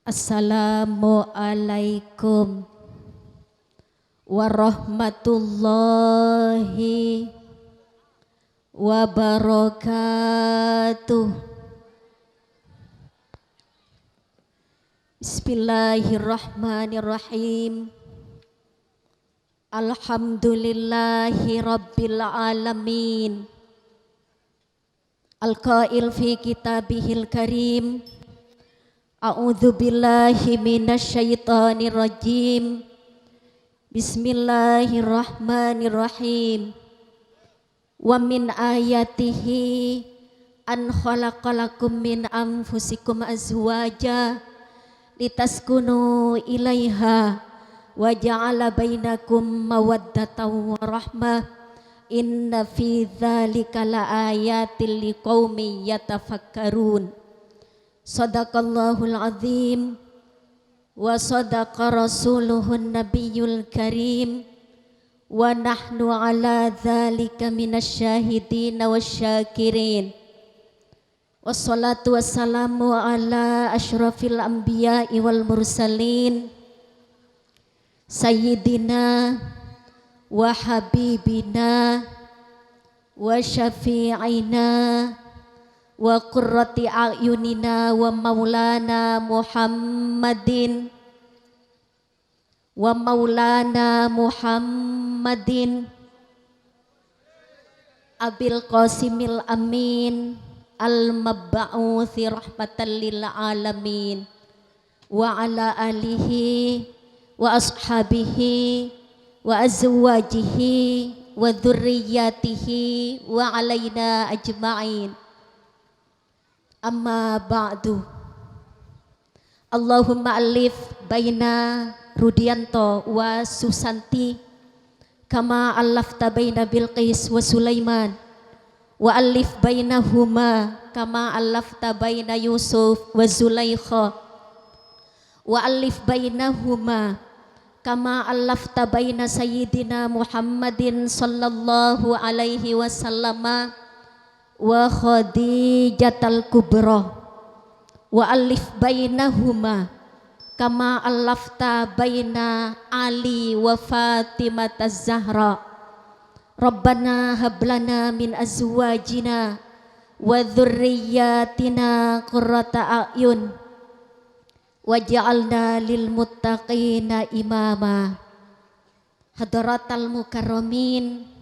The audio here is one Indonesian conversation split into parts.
Assalamualaikum warahmatullahi wabarakatuh. Bismillahirrahmanirrahim. Alhamdulillahi rabbil alamin. Al-qail fi kitabihil karim. A'udzu billahi minasyaitonir rajim. Bismillahirrahmanirrahim. Wa min ayatihi an khalaqalakum min anfusikum azwaja litaskunu ilaiha wa ja'ala bainakum mawaddatan wa rahmah. Inna fi dzalika laayatil liqaumin yatafakkarun. Sadaqallahul azim wa sadaqa rasuluhun nabiyul karim wa nahnu ala dzalika minasyahidin wasyakirin. Wassalatu wassalamu ala asyrafil anbiya'i wal mursalin sayyidina wa habibina wa syafi'ina wa qurrati a'yunina wa maulana Muhammadin Abil Qasimil Amin al-mabba'uthi rahmatan lil alamin wa ala alihi wa ashabihi wa azwajihi wa dzurriyyatihi wa alaina ajma'in. Amma ba'du. Allahumma alif baina Rudianto wa Susanti kama alafta baina Bilqis wa Sulaiman wa alif bainahuma kama alafta baina Yusuf wa Zulaikha wa alif bainahuma kama alafta baina Sayyidina Muhammadin sallallahu alaihi wasallam wa Khadijatal Kubra wa alif bainahuma kama alafta baina Ali wa Fatimah Zahra. Rabbana hablana min azwajina wa dzurriyyatina qurrata a'yun waj'alna lil muttaqina imama. Hadratal mukarramin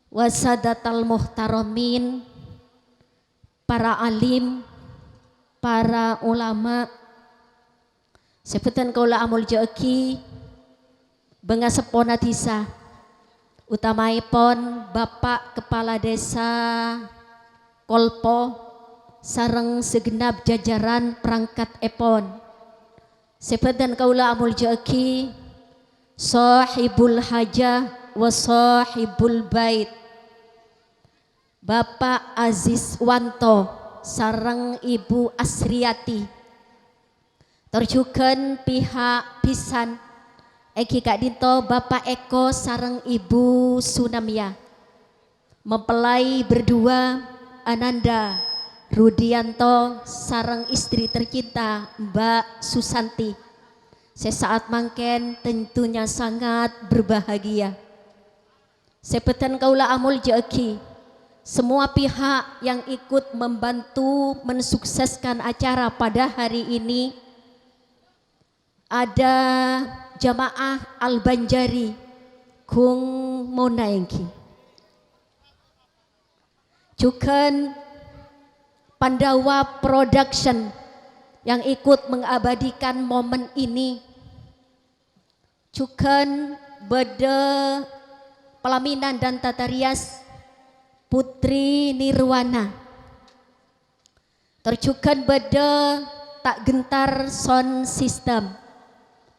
wa sadatal muhtaramin, para alim, para ulama, sebutan kaula amul joki benga sepona disa, utamaipun Bapak Kepala Desa Kolpo sareng segenap jajaran perangkat epon. Sebutan kaula amul joki sahibul hajah wa sahibul bait, Bapak Aziz Wanto sareng Ibu Asriati, terjuken pihak pisan Eki Kak Dinto Bapak Eko sareng Ibu Sunamya, mempelai berdua Ananda Rudianto sareng istri tercinta Mbak Susanti. Sesaat mangken tentunya sangat berbahagia. Sepetan kaula amul joki semua pihak yang ikut membantu mensukseskan acara pada hari ini. Ada jamaah Al-Banjari Kung Monaengki, juga Pandawa Production yang ikut mengabadikan momen ini, juga Bede Pelaminan dan Tata Rias Putri Nirwana, terjukan Bede Tak Gentar Sound System.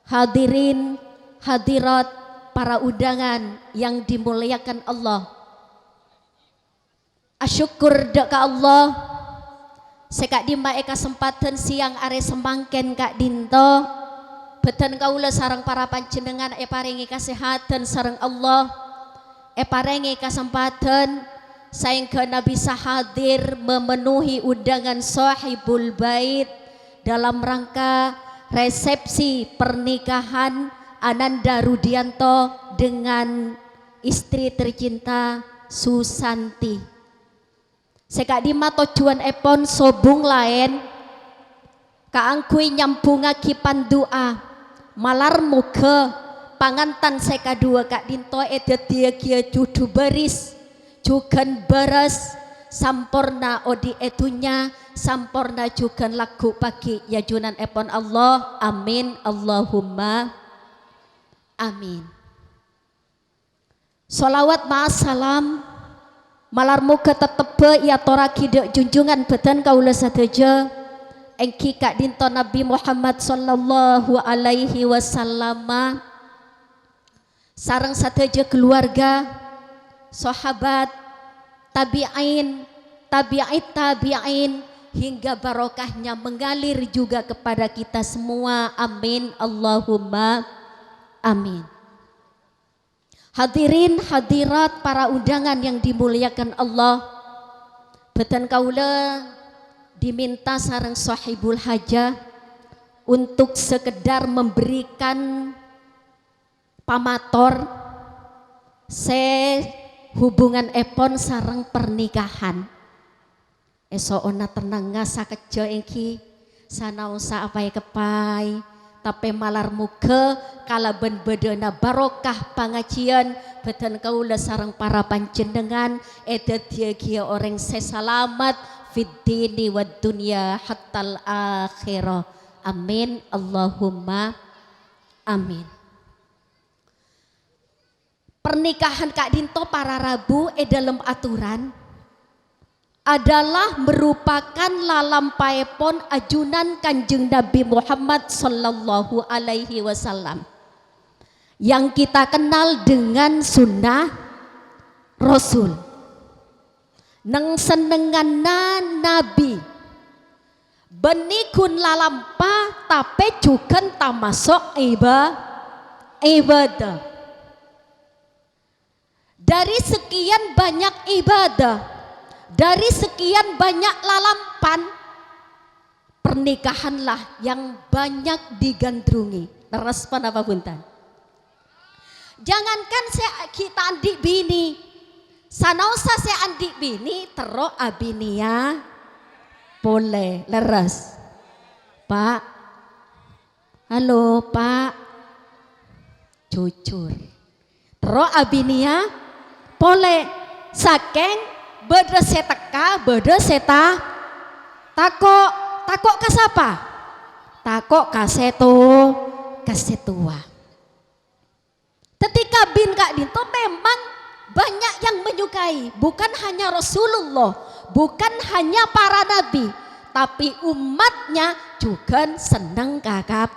Hadirin hadirat para undangan yang dimuliakan Allah, asyukur deka Allah sekak dimba kesempatan siang are semangken Kak Dinto beten kaula sarang para panjenengan paringi kesehatan sareng Allah paringi kesempatan sehingga bisa hadir memenuhi undangan sahibul bait dalam rangka resepsi pernikahan Ananda Rudianto dengan istri tercinta Susanti. Sekak dima tujuan epon sobung lain kaangkui nyambungaki pandua malar muka pangantan seka dua kak dinto edet dia kia judu beris jugan beres sampurna odi etunya sampurna jugan lagu pagi ya junan epon Allah amin Allahumma amin. Salawat ma'asalam malar muka tetebe ya toraki dek junjungan beten kaula sateja engki kak dinto Nabi Muhammad sallallahu alaihi wasallam sareng sateja keluarga sahabat tabi'in tabi'in hingga barokahnya mengalir juga kepada kita semua amin Allahumma amin. Hadirin hadirat para undangan yang dimuliakan Allah, beten kaula diminta sareng sahibul hajah untuk sekedar memberikan pamator hubungan epon sareng pernikahan. Esok tenang ngasa kejo engki sanausa apa ya kepai tapi malar muka kalaben bedena barokah pangajian beten kaula sareng para panjenengan edet dia orang sesalamat fid dini wad dunya hattal akhirah amin Allahumma amin. Pernikahan Kak Dinto para Rabu dalam aturan adalah merupakan lalampaipon ajunan Kanjeng Nabi Muhammad sallallahu alaihi wasallam yang kita kenal dengan sunnah Rasul. Neng senenganna Nabi benikun lalampa tapi juga tamasok ibadah. Dari sekian banyak ibadah, dari sekian banyak lalampan, pernikahanlah yang banyak digandrungi. Teras apa punten? Jangankan kita andik bini, sanausa saya andik bini tero abinia boleh leres. Pak, halo Pak, jujur. Tero abinia boleh saking beda seteka beda seta takok kasapa takok kasetua. Ketika bin Kak Dinto memang banyak yang menyukai, bukan hanya Rasulullah, bukan hanya para nabi, tapi umatnya juga senang kakap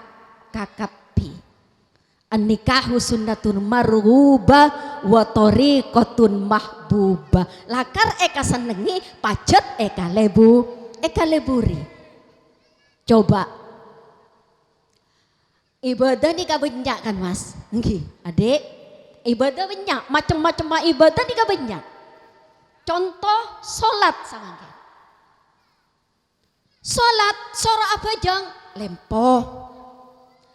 an-nikahu sunnatun marghubah wa tariqatun mahbubah. Lakar eka senengi pacet eka leburi. Coba ibadah nih kabanyak kan Mas? Nggih, Adik. Ibadah banyak, macam-macam ibadah nih kabanyak. Contoh salat samangke. Salat sora apa jang? Lempoh.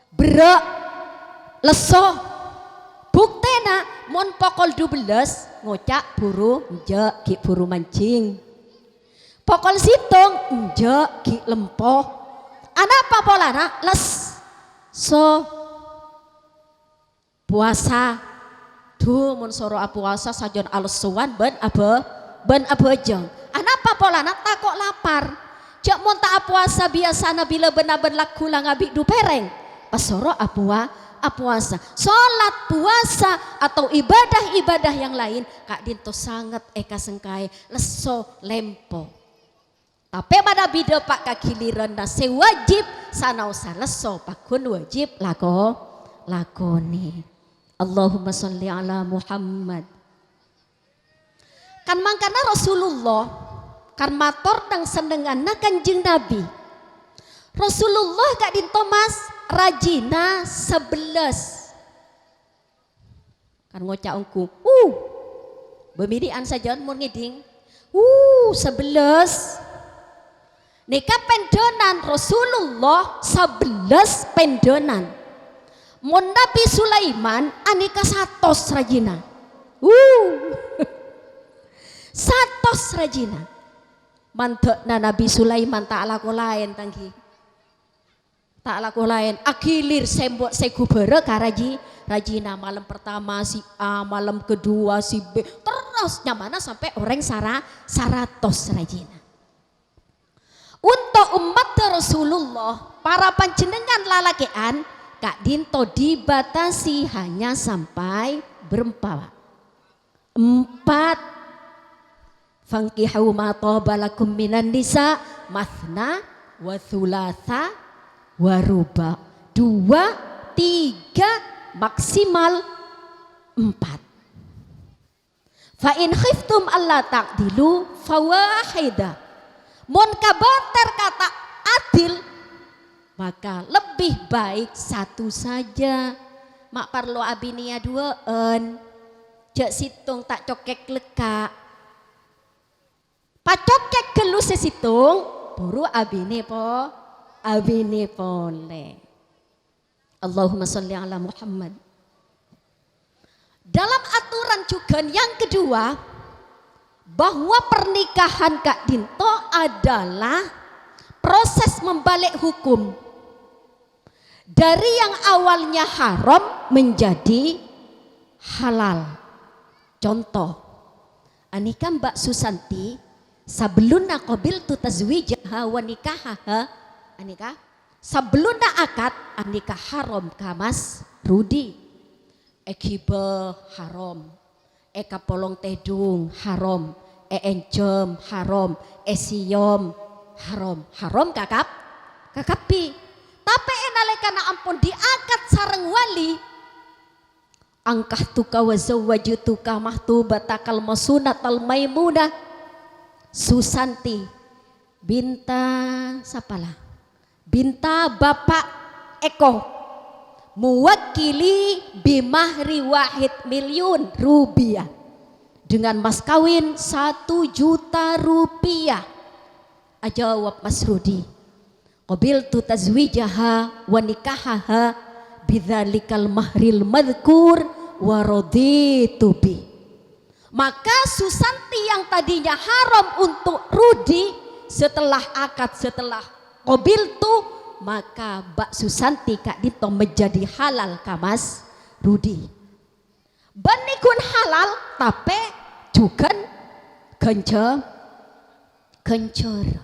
Brek leso buktena mon pokol 12 ngocak buru njek ki buru mancing pokol situng njek ki lempoh apa polana so puasa duh mon soro puasa sajon alesuan ben abejeng apa polana takok lapar cek mon tak puasa biasana bila benar-benar laku lang abik du pereng pas soro puasa, sholat puasa atau ibadah-ibadah yang lain Kak Dinto sangat eka sengkai leso lempo. Tapi pada bida pak kakiliran nase wajib sanausa leso pakun wajib lakoni. Allahumma sholli ala Muhammad. Kan mangkana Rasulullah kan mator dang senenganna Kanjeng Nabi. Rasulullah Kak Dinto Mas rajina 11 kan ngocak ungku bemirian saja mun ngiding 11 Nika pendonan Rasulullah 11 pendonan. Mun Nabi Sulaiman anika 100 rajina. 100 rajina. Mantekna Nabi Sulaiman tak laku lain tangki. Tak laku lain. Akilir sembok segubere karaji rajina malam pertama si A, malam kedua si B. Terus nyamana sampai orang 100 rajina. Untuk umat Rasulullah, para panjenengan lalakean Kak Dinto dibatasi hanya sampai berempat. 4. Fankihu ma taba lakum minan nisa mathna wa thulatha wa ruba. 2, 3, maksimal 4. Fa in khiftum alla ta'dilu fawahida. Mun kaboter kata adil maka lebih baik satu saja. Mak parlo abinia 2 cek situng tak cokek leka. Pacokek gelu sesitung buru abine pole. Allahumma sholli ala Muhammad. Dalam aturan juga yang kedua bahwa pernikahan Kak Dinto adalah proses membalik hukum dari yang awalnya haram menjadi halal. Contoh, anika Mbak Susanti sebelumna qabiltu tazwijaha wa nikahaha anika sebelumna akad anika haram ka Mas Rudi. Ekibe haram, kapolong tedung haram, encem haram, siom haram kakapi. Tapi enalekana ampun diangkat sareng wali angkah tuka wa zawwajutuka mahtubatakal masunatal maimunah Susanti binta sapalah binta Bapak Eko mewakili bimahri wahid miliun rupiah dengan mas kawin 1 juta rupiah. Ajawab Mas Rudi, qabiltu tazwijaha wa nikahaha bidzalikal mahril madhkur wa raditu bi. Maka Susanti yang tadinya haram untuk Rudi setelah akad, setelah qabiltu, maka Mbak Susanti Kak Dinto menjadi halal ka Mas Rudi. Banikun halal tapi juga kencur.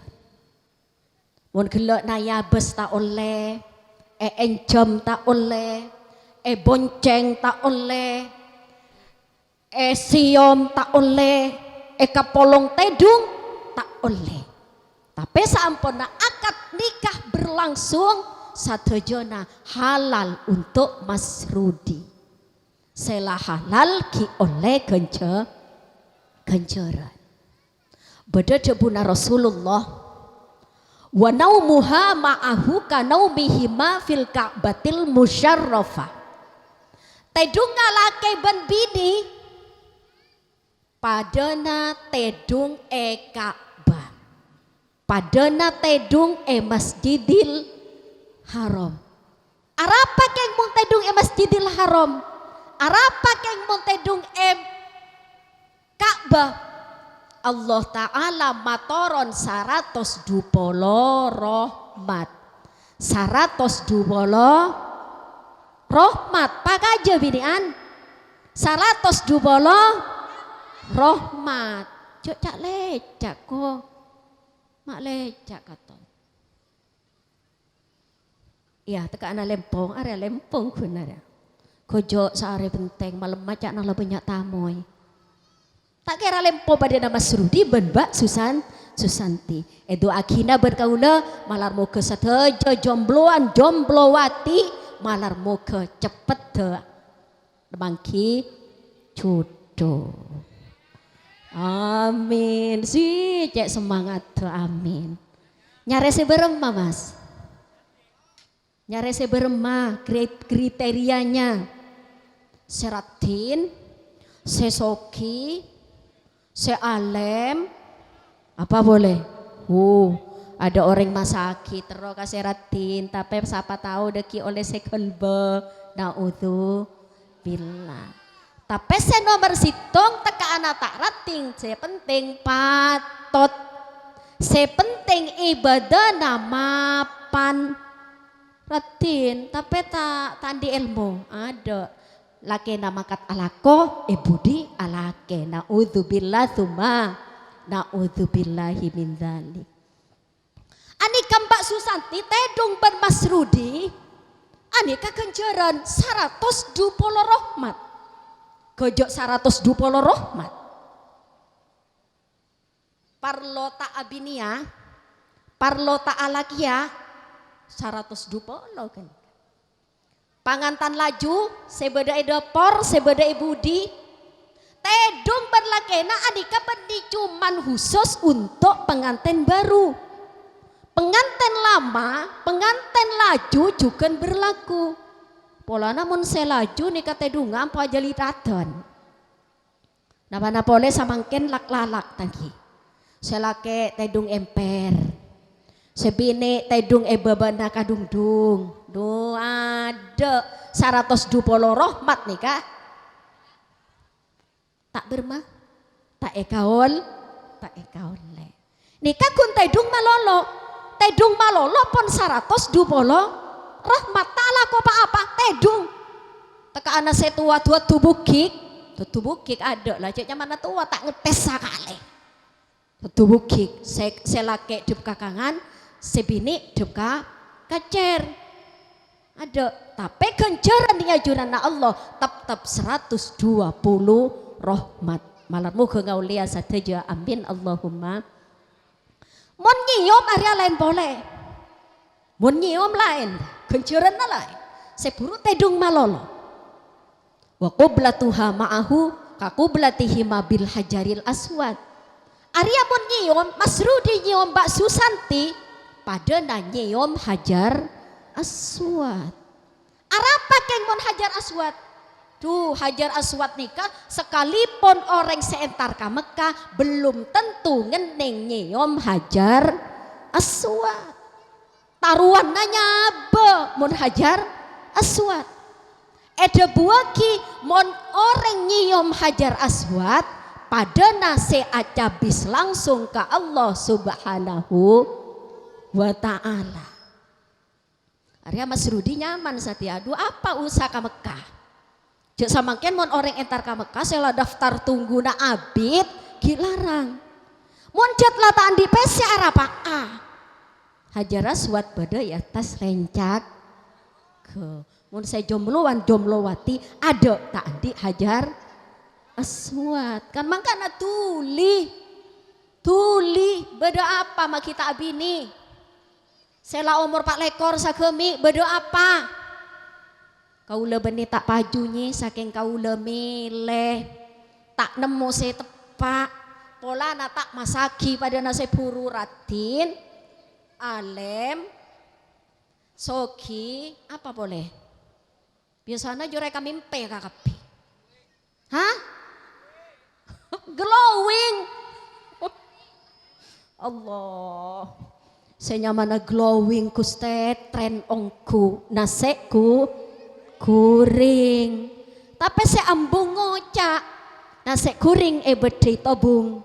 Mun gelek nayabes tak oleh, encem tak oleh, bonceng tak oleh, siom tak oleh, kapolong tedung tak oleh. Tapi saampuna akad nikah berlangsung satejona halal untuk Mas Rudi. Sela halal ki oleh kenceran. Beda jebuna Rasulullah wa naumuha ma'ahu ka naumihima fil ka'batil musyarrafah. Tedung ngalake ben bini padana tedung Ka'bah, padana tedung Masjidil Haram. Arapa keng mung tedung Masjidil Haram, arapa keng mung tedung Ka'bah. Allah Ta'ala matoron 120 rahmat, 120 rahmat pakaja binian 120 rahmat. Cuk cak lecak ko mak lecak kata ya teka ana lempong area lempong kunara kojo saare benteng malam macak nala banyak tamoy tak kira lempo pada nama Rudi ben Mbak Susanti edo akina berkaula malar mo ke satejo jombloan jomblowati malar mo ke cepet te bangki jodoh. Amin sih cek semangat tuh amin. Nyare seberema Mas, nyare seberema kriterianya seratin, sesoki, sealem, apa boleh? Ada orang masaki terus kasih ratin, tapi siapa tahu deki oleh sekelbe, naudhu billah. Tapi saya nomor situng teka anak tak rating, saya penting patot, saya penting ibadah nama pan ratin, tapi tak tandi ilmu ada. Laki nama kat alako, budi alake, naudhu billah thumma, naudhu billahi min dzalik. Anika Mbak Susanti tedung ben Mas Rudi anika kenjeran 120 rahmat gojok 120 rahmat parlo tak abinia parlo tak alakia 120 kan pangantan laju sebeda depor sebeda budi tedung ben lakena anika bendi cuman khusus untuk pengantin baru. Pengantin lama, pengantin laju juga berlaku. Pola namun saya laju nih kata dunga apa jali radon. Napa boleh samangken lak-lalak tadi. Saya lake tedung emper. Sebine tedung babana kadung-dung. Do ada 120 rahmat nih kak. Tak bermah, tak ekaol, tak ekaol le. Nikah kun tedung malolo. Tedung malolo pon 120 rahmat ta'ala ko apa tedung teka anak saya tua tubukik ada lah ceknya mana tua tak ngetes sakale tubukik saya laki dep kakangan sebini dep kacer ada tapi kenceran dia juran Allah tap 120 rahmat malam muka ngaulia sateja amin Allahumma. Mon nyium area lain boleh, mon nyium lain, kenceran lain. Sepuru tedung malolo. Wa qiblatuha ma'ahu ka qiblatihi bil hajaril aswad. Area mon nyium, Mas Rudi nyium Mbak Susanti pada na nyium hajar aswad. Arapa keng mon hajar aswad? Tuh hajar aswad nikah sekalipun orang seentar ke Mekah belum tentu ngeneng nyium hajar aswad. Taruhan nanya be mon hajar aswad. Eda buaki mon orang nyium hajar aswad pada nase acabis langsung ke Allah subhanahu wa ta'ala. Arya Mas Rudi nyaman satia. Aduh apa usaha ke Mekah? Jek samangken mon orang entar ka Mekah sela daftar tunggu na abid gilarang. Mon jet lataan di pesi arapa Hajar aswad pada ya tas rencak ke. Mon saya jomlowati ada tak andi hajar aswad. Kan mangkana tuli beda apa mak kita abini. Sela umur 4 lekor sakemi beda apa? Kaula beni tak pajunya saking kaula milih tak nemu saya tepak pola na tak masaki pada nasi puru ratin alem soki apa boleh biasanya jure kami mpe kakapi hah glowing Allah saya mana glowing kuste tren ongku naseku kuring tapi saya ambung ngocak nasi kuring bedri tobung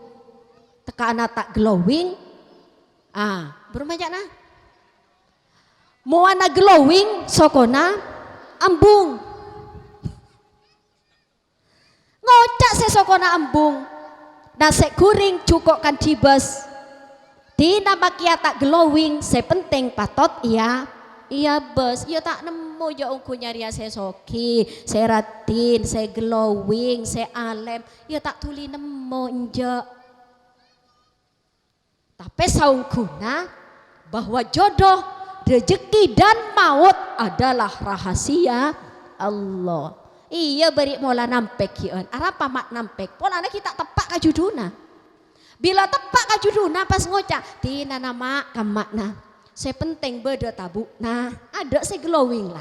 teka anak tak glowing bermajak nah mau anak glowing sokona ambung ngocak saya sokona ambung nasi kuring cukup kan dibes di nama kia tak glowing saya penting patot iya bos iya tak nemu ya ungku nyari saya soki saya ratin saya glowing saya alem ya tak tuli nemu enjak tapi saungkuna bahwa jodoh rezeki dan maut adalah rahasia Allah iya beri mola nampek kian arapa mak nampek pola kita tepak kajuduna bila tepak kajuduna pas ngocak tina nama kamakna saya penting beda tabuk nah ada saya glowing lah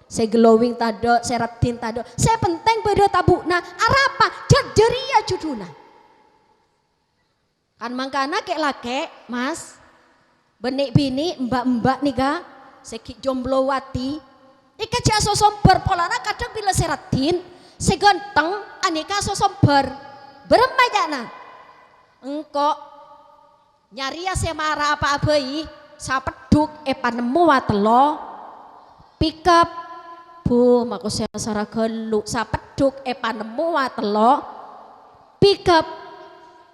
saya glowing tado saya ratin tado saya penting beda tabuk nah arapa jeria juduna kan mangkana kek lake mas benik bini mbak-mbak nih ga seki jomblowati ika cia sosomber polana kadang bila seratin seganteng aneka sosomber beremajana engko nyari ya semara apa abai sapeduk panemu watelo pick up bu maku sara gelu sapeduk panemu watelo pick up.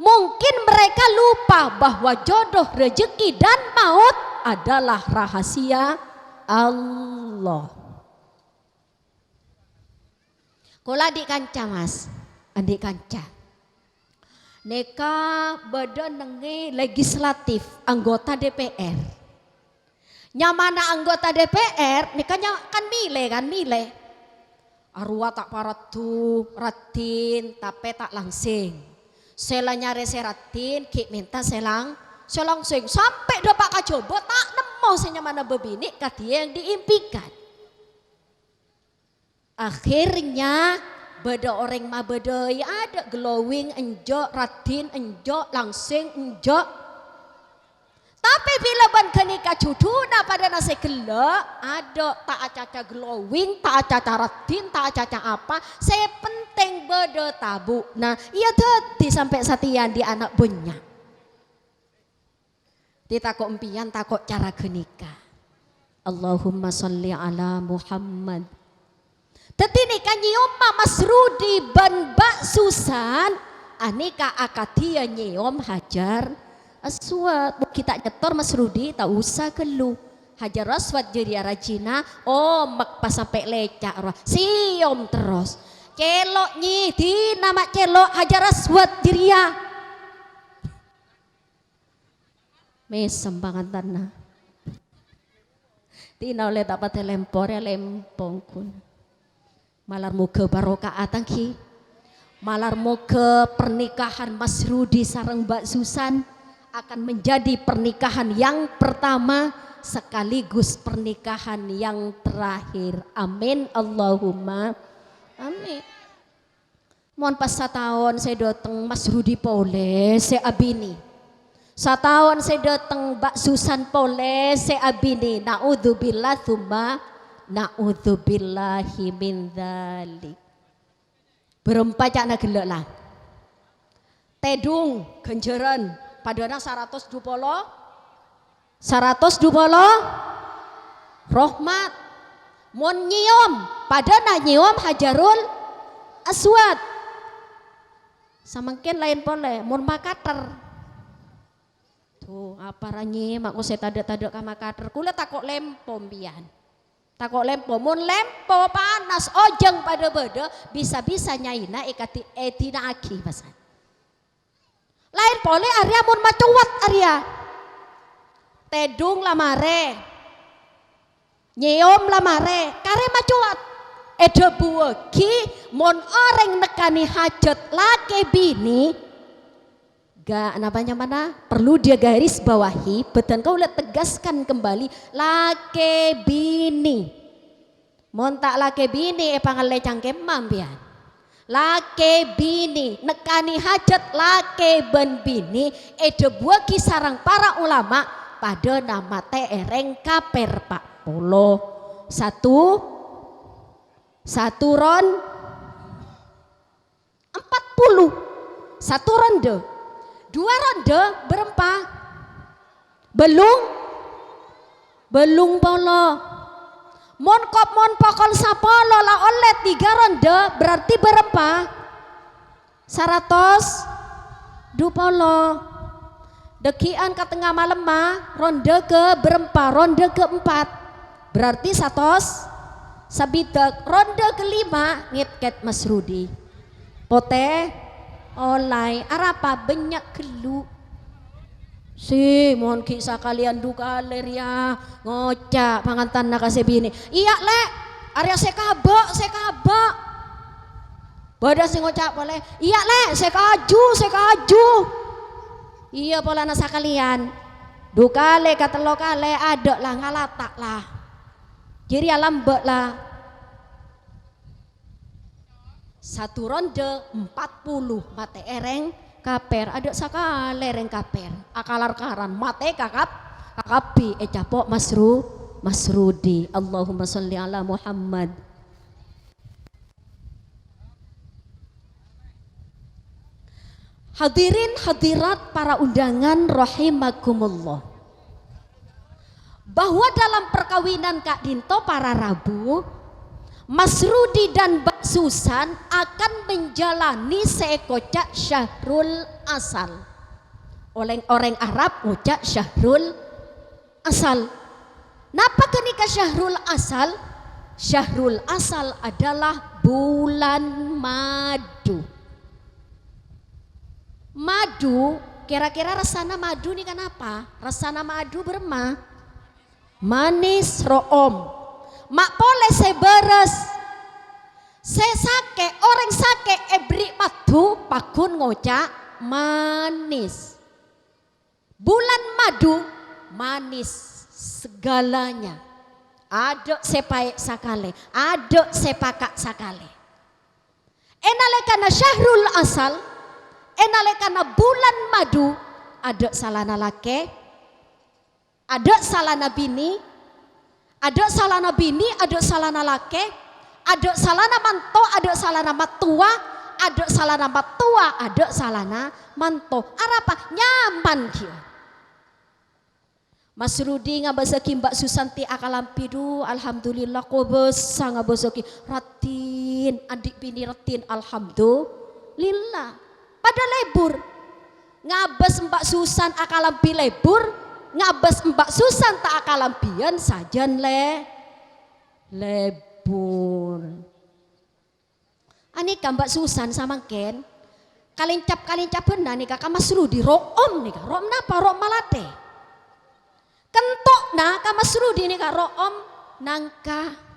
Mungkin mereka lupa bahwa jodoh, rezeki dan maut adalah rahasia Allah. Kula adik kanca mas, adik kanca. Neka badan nengi legislatif anggota DPR. Nyamana anggota DPR, neka kan mile. Arwah tak paratu, ratin, tapi tak langsing. Sela nyare seratin, ki minta selang sing sampai dapat kacoba tak nemu senya mana bebini katia yang diimpikan. Akhirnya beda orang mah beda ya ada glowing enjo ratin enjo langsing enjo. Tapi bila ban kenika cuduna pada nasi gelo ada tak acaca glowing, tak acaca ratin, tak acaca apa. Saya penting beda tabu. Nah iya tadi sampai satian di anak banyak. Di takok empian takok cara kenika. Allahumma sholli ala Muhammad. Teti nika nyiom Mas Rudi ban Mbak Susan. Anika akatia nyiom Hajar Aswad. Kita nyetor Mas Rudi tak usah kelu. Hajar Aswad jadi rajina. Oh mak pas sampai lecak roh. Siom terus. Celok nyi di nama celok Hajar Aswad jiria. Mesem banget tanah. Tina oleh tak pate lempor ya lempong kun. Malar muka barokah atangki. Malar muka pernikahan Mas Rudi sareng Mbak Susan akan menjadi pernikahan yang pertama sekaligus pernikahan yang terakhir. Amin Allahumma amin. Mohon pas setahun saya datang Mas Rudi pole saya abini. Setahun saya datang Mbak Susan pole saya abini. Naudzubillah tsumma naudzubillahi min dzalik. Berempat cak na gelek lah. Tedung genjeran padana 120 Rohmat mon nyiom padana nyiom Hajarul Aswad samangkin lain pole mon makater tuh apa ranyi mak saya tadak ka makater kula takok lempom pian takok lempo mon lempo panas ojeng pada beda bisa-bisa nyaina ikati etina aki pasan lain pole Arya mun macuat Arya tedung lamare nyiom lamare kare macuat ede buwegi mon orang nekani hajat laki bini gak namanya mana perlu dia garis bawahi betul kau lihat tegaskan kembali laki bini mon tak laki bini pangalle cangkemam pian laki bini nekani hajat laki ben bini ede buagi sarang para ulama pada nama tereng kaper Pak Polo satu ron 40 satu ronde 2 ronde berempa belung polo mon pokol sapolo lah oleh 3 ronde berarti berempa 100 dupolo dekian ke tengah malam mah ronde ke berempa ronde keempat berarti 100 sabidak ronde kelima ngitket Mas Rudi pote olai arapa banyak kelu si mohon kisah kalian duka ya ngocak pangantan nak kasih bini iya le Arya sekabak badas si ngocak boleh iya le sekaju iya pola nasa kalian duka le katelo kale ada lah ngalatak lah jadi lambek lah 1 ronde 40 mate ereng kaper ada sakale reng kaper akalar karan mate kakap kakapi capok Masrudi. Allahumma sholli ala Muhammad. Hadirin hadirat para undangan rahimakumullah. Bahwa dalam perkawinan Kak Dinto para Rabu, Mas Rudi dan Mbak Susan akan menjalani seekocak syahrul asal. Oleh orang Arab ucap syahrul asal. Napa kenika syahrul asal? Syahrul asal adalah bulan madu. Madu, kira-kira rasana madu nih kenapa? Rasana madu berma manis room. Mak pole seberes. Sake orang sake ebri madu pakun ngocak manis. Bulan madu manis segalanya. Ada sepaek sakale, ada sepakak sakale. Enalekana syahrul asal, enalekana bulan madu, ada salana lake, ada salana bini, ada salana bini, ada salana lake, ada salana manto, ada salana matua, ada salana matua, ada salana manto. Arapa nyaman dia. Mas Rudi ngabasaki Mbak Susanti akalampidu, alhamdulillah kobesa ngabasaki ratin, adik bini ratin, alhamdulillah. Pada lebur, ngabas Mbak Susan akalampi lebur, ngabas Mbak Susan tak akalampian sajan lebur. Anika Mbak Susan sama Ken, kalincap benar nih kakak Mas Rudi room nih kak, room napa room malate. Kentok nah kak Mas Rudi nih kak room nangka.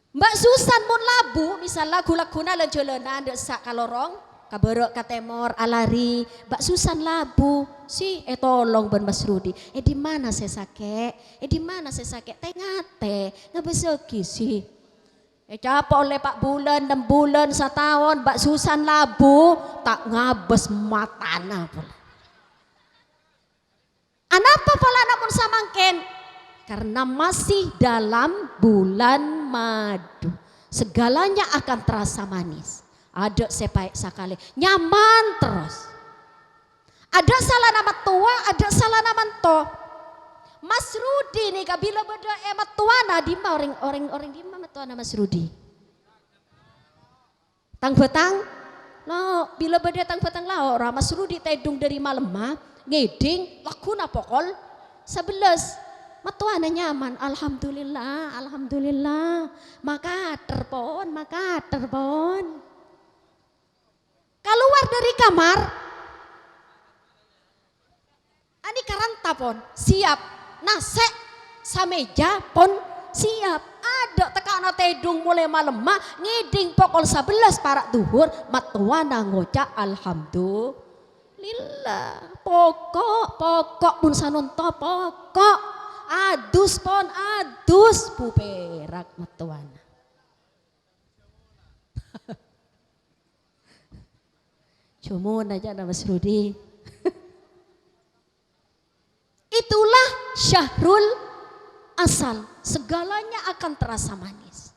Mbak Susan mun labu misalnya lagu-laguna lenjolona desak kalorong kaberek katemor alari Mbak Susan labu si tolong ben Mas Rudi di mana saya sakit di mana saya sakit tengate ngabesoki si capok oleh Pak bulan 6 bulan 1 tahun Mbak Susan labu tak ngabes matana pula anapa pula namun samangken karena masih dalam bulan madu. Segalanya akan terasa manis. Ada sepaek sakale. Nyaman terus. Ada salah nama tua, ada salah nama manto. Mas Rudi nih kabila beda emat tuana di orang di mana tuana Mas Rudi? Tang betang? Lo bila beda tang betang lah orang Mas Rudi tedung dari malam ngeding lakuna pokol 11. Matuana nyaman, alhamdulillah, maka terpon. Keluar dari kamar, ani karanta pon, siap, nasek, sameja pon, siap. Ada tekana tedung mulai malam ngiding pokol 11 para duhur, matuana ngocak alhamdulillah. Pokok pun sanunto pokok. Adus puperak matuana. Cuman aja nama Mas Rudi. Itulah syahrul asal, segalanya akan terasa manis.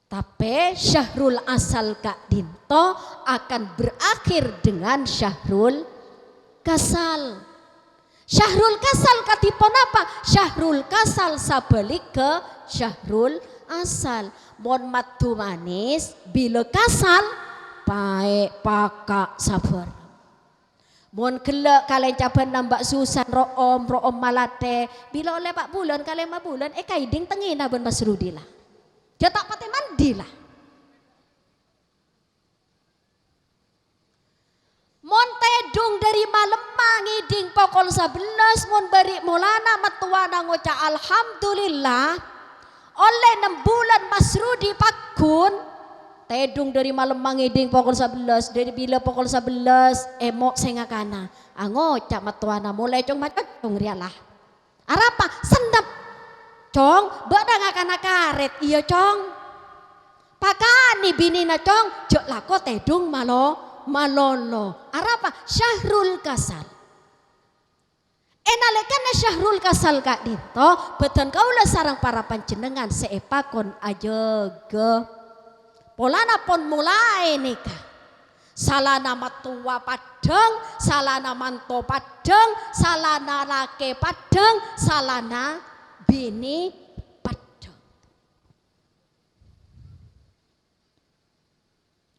Tapi syahrul asal Kak Dinto akan berakhir dengan syahrul kasal. Syahrul kasal katipon apa? Syahrul kasal sabalik ke syahrul asal. Mon matu manis bila kasal paek pakak sabar. Mon kelak kalian caban nambak Susan room malate bila oleh Pak bulan kalian 5 bulan kaiding tengina ben Mas Rudi lah. Dia tak pate mandi lah. Mon tedung dari malam ngiding pokol 11 mon bari mulana matuana ngoca alhamdulillah oleh 6 bulan Mas Rudi pakun tedung dari malam ngiding pokol 11 dari bila pokol 11 emok sengakana ngoca matuana mulai cong macong rialah arapa sendap cong badang akan karet iya cong pakani binina cong jok lako tedung malolo arapa syahrul kasal Enalekana Syahrul Kasal Kak Dinto beten kaula sareng para panjenengan seepakon ajege polana pon mulai nikah salana matua padeng salana manto padeng salana lake padeng salana bini padeng.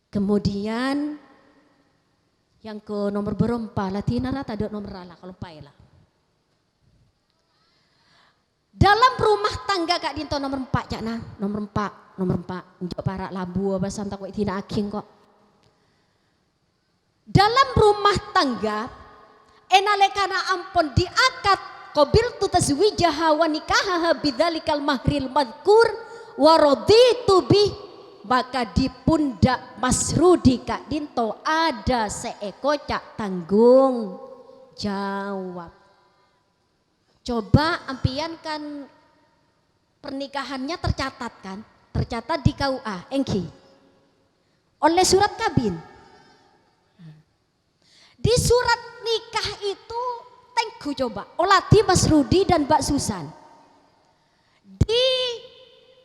Kemudian yang ke nomor berempat Latina rata ada nomor ala kalau paela. Dalam rumah tangga Kak Dinto nomor 4 Cakna, nomor 4 untuk para labu apa santa kok tina aking kok. Dalam rumah tangga enalekana ampon diakad qabil tu tazwijaha wa nikahaha bidzalikal mahril madkur wa raditu bih, maka di pundak Mas Rudi Kak Dinto ada seekocak tanggung jawab. Coba ampian kan pernikahannya tercatat kan? Tercatat di KUA, engki. Oleh surat kabin. Di surat nikah itu tengku coba. Olati Mas Rudi dan Mbak Susan. Di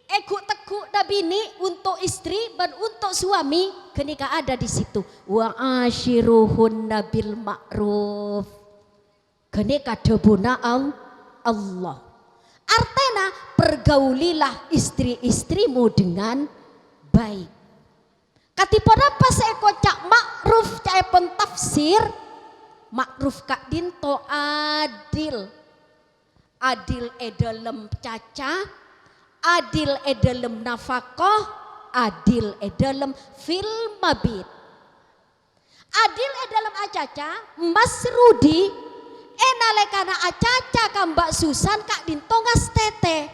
teguk dabini untuk istri dan untuk suami kenika ada di situ. Wa ashiruhunna bil ma'ruf. Kenika debuna Allah. Artena pergaulilah istri-istrimu dengan baik. Katipun apa seekocak ma'ruf caepon tafsir. Ma'ruf Kak Dinto adil. Adil edalem caca, adil edalem nafkah, adil edalem fil mabit. Adil edalem acaca Mas Rudi enalekana acaca kambak Susan Kak Dinto ngas tete.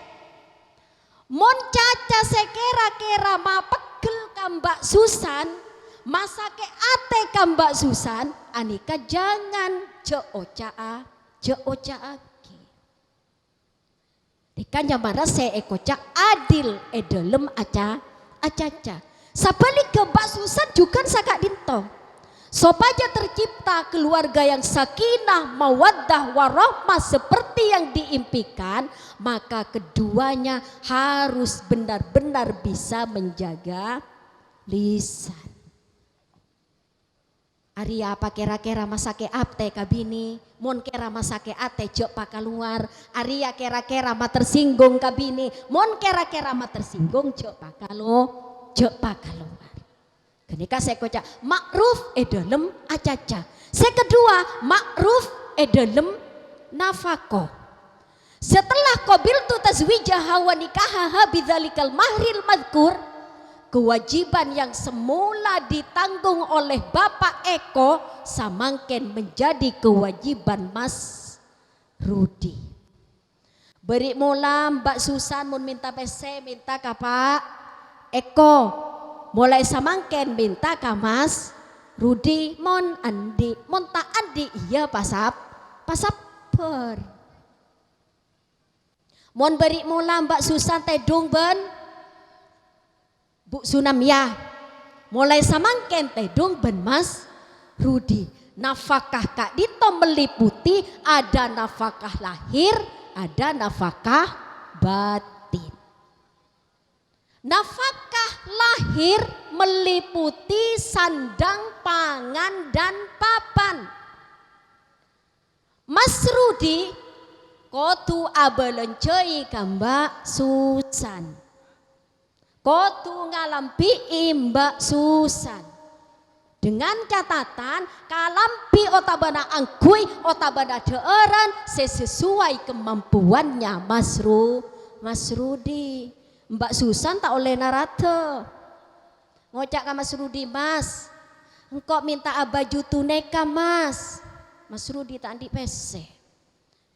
Mon caca sekera-kera ma pegel kambak Susan, masake ate kambak Susan, anika jangan jeocaake. Dikan jamara seekocak adil edelem acaca. Sabalik kambak Susan juga Kak Dinto. Supaya tercipta keluarga yang sakinah, mawaddah, warahmah seperti yang diimpikan, maka keduanya harus benar-benar bisa menjaga lisan. Arya apa kira-kira masake apte kabini, mon kira masake ate jok pakaluar, Arya kira-kira ma tersinggung kabini, mon kira-kira ma tersinggung jok pakaluar. Kenika saya kocak ma'ruf edalem acaca. Sekedua ma'ruf edalem nafako. Setelah qabil tu tazwijaha wa nikahaha bidzalikal mahril madkur, kewajiban yang semula ditanggung oleh Bapak Eko samangken menjadi kewajiban Mas Rudi. Beri mula Mbak Susan mun minta PC minta ka Pak Eko. Mulai samangken minta ka Mas Rudi mon andi, mon tak andi iya pasaper. Mon beri mula Mbak Susan tedung ben Bu Sunam ya. Mulai samangken tedung ben Mas Rudi. Nafkah Kak Dinto meliputi ada nafkah lahir, ada nafkah batin. Nafkah lahir meliputi sandang, pangan, dan papan. Mas Rudi kotu abelencei kambak Susan. Kotu ngalampi Mbak Susan. Dengan catatan kalampi otabana angkui, otabana deeran sesuai kemampuannya Mas Rudi. Mbak Susan tak oleh narate. Ngocak ke Mas Rudi, Mas, engkau minta baju tuneka Mas. Mas Rudi tak di PC.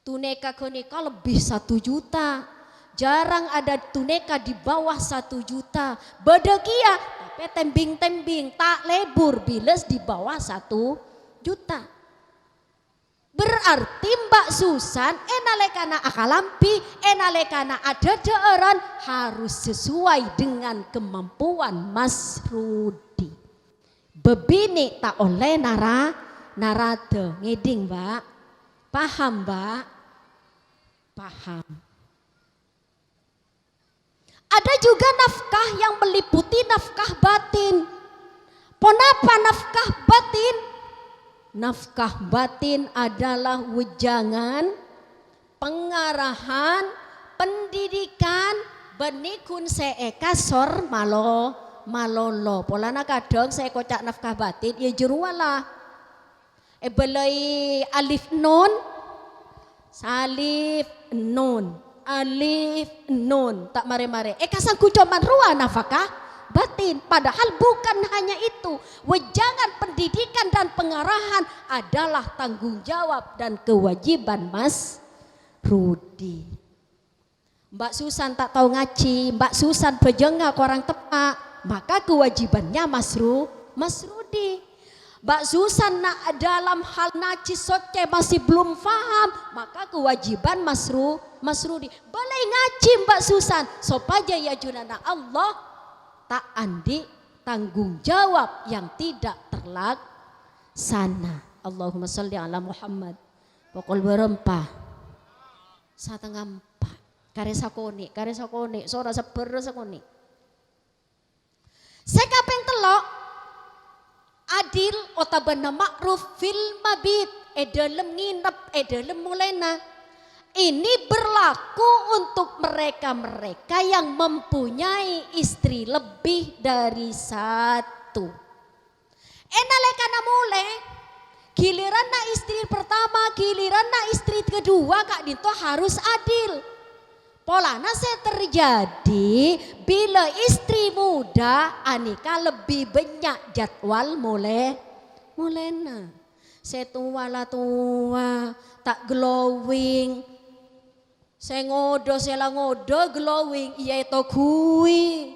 Tuneka kenika lebih 1 juta. Jarang ada tuneka di bawah 1 juta. Bedekia tapi tembing-tembing tak lebur biles di bawah 1 juta. Berarti Mbak Susan enalekana akalampi, enalekana ada deeran harus sesuai dengan kemampuan Mas Rudi. Bebini tak oleh narate ngeding Mbak. Paham, Mbak? Paham. Ada juga nafkah yang meliputi nafkah batin. Kenapa nafkah batin? Nafkah batin adalah wejangan, pengarahan, pendidikan, benikun seeka sor malolo. Polana kadang saya kocak nafkah batin ya jurualah. Belai alif nun, salif nun, alif nun tak mare-mare. Kasang kucoman ruah nafkah batin. Padahal bukan hanya itu. Wejangan pendidikan dan pengarahan adalah tanggung jawab dan kewajiban Mas Rudi. Mbak Susan tak tahu ngaji, Mbak Susan bejengak orang tepak, maka kewajibannya Mas Rudi. Mbak Susan dalam hal najis soce masih belum paham, maka kewajiban Mas Rudi. Boleh ngaji Mbak Susan, sopaja ya junana Allah tak andi tanggung jawab yang tidak terlaksana. Allahumma sholli ala Muhammad. Pokol berempah. Satengah empat. Karesakoni, sora seber sakoni. Sekapeng telok adil otabana ma'ruf fil mabit dalam nginep dalam mulena. Ini berlaku untuk mereka-mereka yang mempunyai istri lebih dari satu. Nalekana mulai giliran na istri pertama, giliran na istri kedua Kak Dinto harus adil. Polana saya terjadi bila istri muda anika lebih banyak jadwal mulena. Saya tua lah tua, tak glowing. Saya ngodo glowing, iya itu kui.